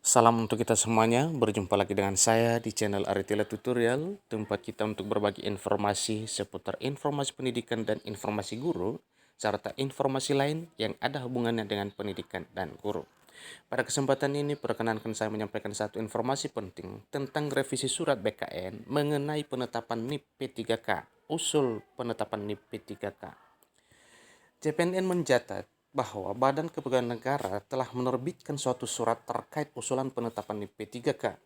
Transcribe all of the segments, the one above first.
Salam untuk kita semuanya, berjumpa lagi dengan saya di channel Aritila Tutorial, tempat kita untuk berbagi informasi seputar informasi pendidikan dan informasi guru, serta informasi lain yang ada hubungannya dengan pendidikan dan guru. Pada kesempatan ini, perkenankan saya menyampaikan satu informasi penting tentang revisi surat BKN mengenai penetapan NIP P3K, usul penetapan NIP P3K. CPNN mencatat bahwa Badan Kepegawaian Negara telah menerbitkan suatu surat terkait usulan penetapan NIP P3K.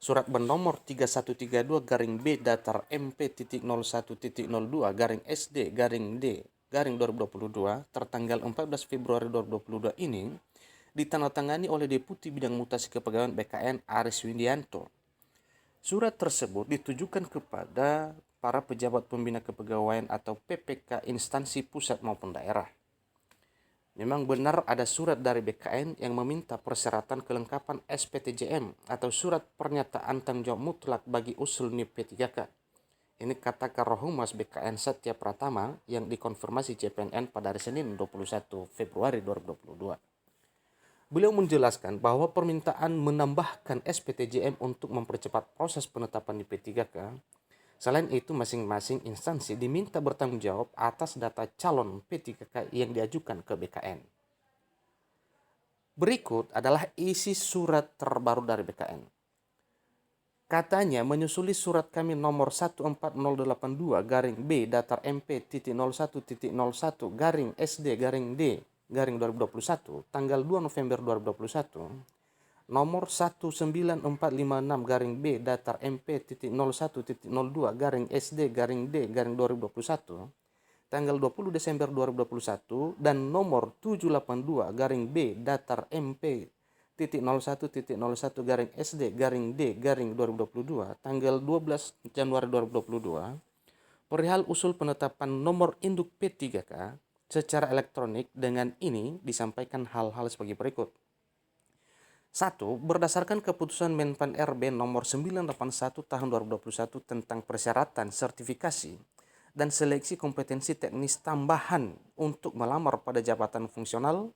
Surat bernomor 3132-B datar MP.01.02-SD-D-2022 tertanggal 14 Februari 2022 ini ditandatangani oleh Deputi Bidang Mutasi Kepegawaian BKN Aris Widianto. Surat tersebut ditujukan kepada para pejabat pembina kepegawaian atau PPK instansi pusat maupun daerah. Memang benar ada surat dari BKN yang meminta persyaratan kelengkapan SPTJM atau surat pernyataan tanggung jawab mutlak bagi usul NIP P3K. Ini kata Karohumas BKN Satya Pratama yang dikonfirmasi CPNN pada hari Senin 21 Februari 2022. Beliau menjelaskan bahwa permintaan menambahkan SPTJM untuk mempercepat proses penetapan NIP P3K. Selain itu, masing-masing instansi diminta bertanggung jawab atas data calon P3K yang diajukan ke BKN. Berikut adalah isi surat terbaru dari BKN. Katanya menyusuli surat kami nomor 14082-B datar MP.01.01-SD-D-2021 tanggal 2 November 2021, nomor 19456-B datar MP.01.02-SD-D-2021 tanggal 20 Desember 2021 dan nomor 782-B datar MP.01.01-SD-D-2022 tanggal 12 Januari 2022 perihal usul penetapan nomor induk P3K secara elektronik. Dengan ini disampaikan hal-hal sebagai berikut. 1. Berdasarkan keputusan Menpan RB nomor 981 tahun 2021 tentang persyaratan sertifikasi dan seleksi kompetensi teknis tambahan untuk melamar pada jabatan fungsional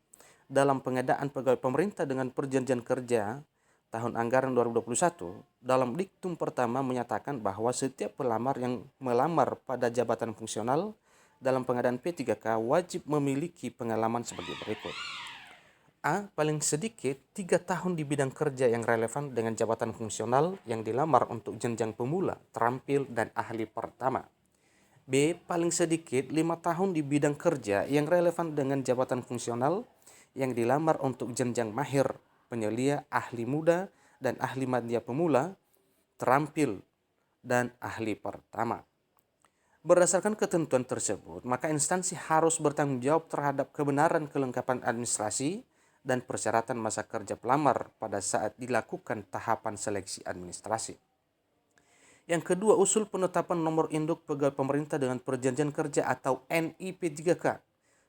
dalam pengadaan pegawai pemerintah dengan perjanjian kerja tahun anggaran 2021, dalam diktum pertama menyatakan bahwa setiap pelamar yang melamar pada jabatan fungsional dalam pengadaan P3K wajib memiliki pengalaman sebagai berikut. A. Paling sedikit 3 tahun di bidang kerja yang relevan dengan jabatan fungsional yang dilamar untuk jenjang pemula, terampil, dan ahli pertama. B. Paling sedikit 5 tahun di bidang kerja yang relevan dengan jabatan fungsional yang dilamar untuk jenjang mahir, penyelia, ahli muda, dan ahli madya pemula, terampil, dan ahli pertama. Berdasarkan ketentuan tersebut, maka instansi harus bertanggung jawab terhadap kebenaran kelengkapan administrasi dan persyaratan masa kerja pelamar pada saat dilakukan tahapan seleksi administrasi. Yang kedua, usul penetapan nomor induk pegawai pemerintah dengan perjanjian kerja atau NIP3K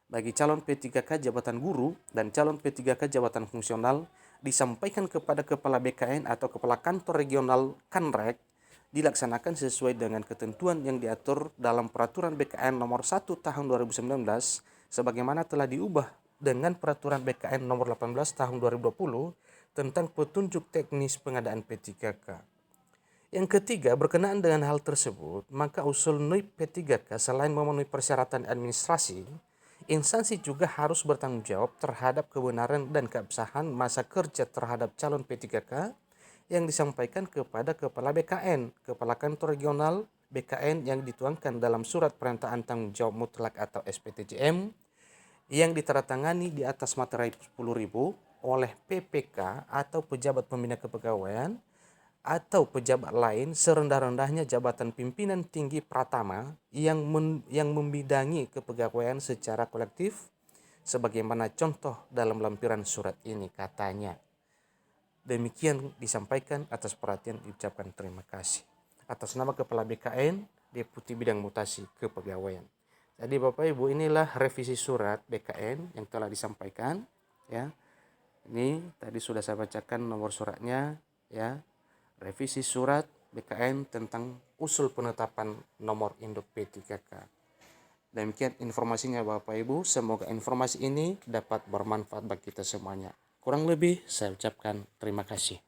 bagi calon P3K jabatan guru dan calon P3K jabatan fungsional disampaikan kepada Kepala BKN atau Kepala Kantor Regional Kanrek dilaksanakan sesuai dengan ketentuan yang diatur dalam Peraturan BKN nomor 1 tahun 2019 sebagaimana telah diubah dengan Peraturan BKN nomor 18 tahun 2020 tentang petunjuk teknis pengadaan P3K. Yang ketiga, berkenaan dengan hal tersebut, maka usul NIP P3K selain memenuhi persyaratan administrasi, instansi juga harus bertanggung jawab terhadap kebenaran dan keabsahan masa kerja terhadap calon P3K yang disampaikan kepada Kepala BKN, Kepala Kantor Regional BKN yang dituangkan dalam Surat Pernyataan Tanggung Jawab Mutlak atau SPTJM yang ditandatangani di atas materai 10.000 oleh PPK atau pejabat pembina kepegawaian atau pejabat lain serendah-rendahnya jabatan pimpinan tinggi pratama yang membidangi kepegawaian secara kolektif sebagaimana contoh dalam lampiran surat ini, katanya. Demikian disampaikan, atas perhatian diucapkan terima kasih. Atas nama Kepala BKN, Deputi Bidang Mutasi Kepegawaian. Jadi Bapak Ibu, inilah revisi surat BKN yang telah disampaikan, ya. Ini tadi sudah saya bacakan nomor suratnya, ya. Revisi surat BKN tentang usul penetapan nomor induk P3K. Demikian informasinya Bapak Ibu, semoga informasi ini dapat bermanfaat bagi kita semuanya. Kurang lebih saya ucapkan terima kasih.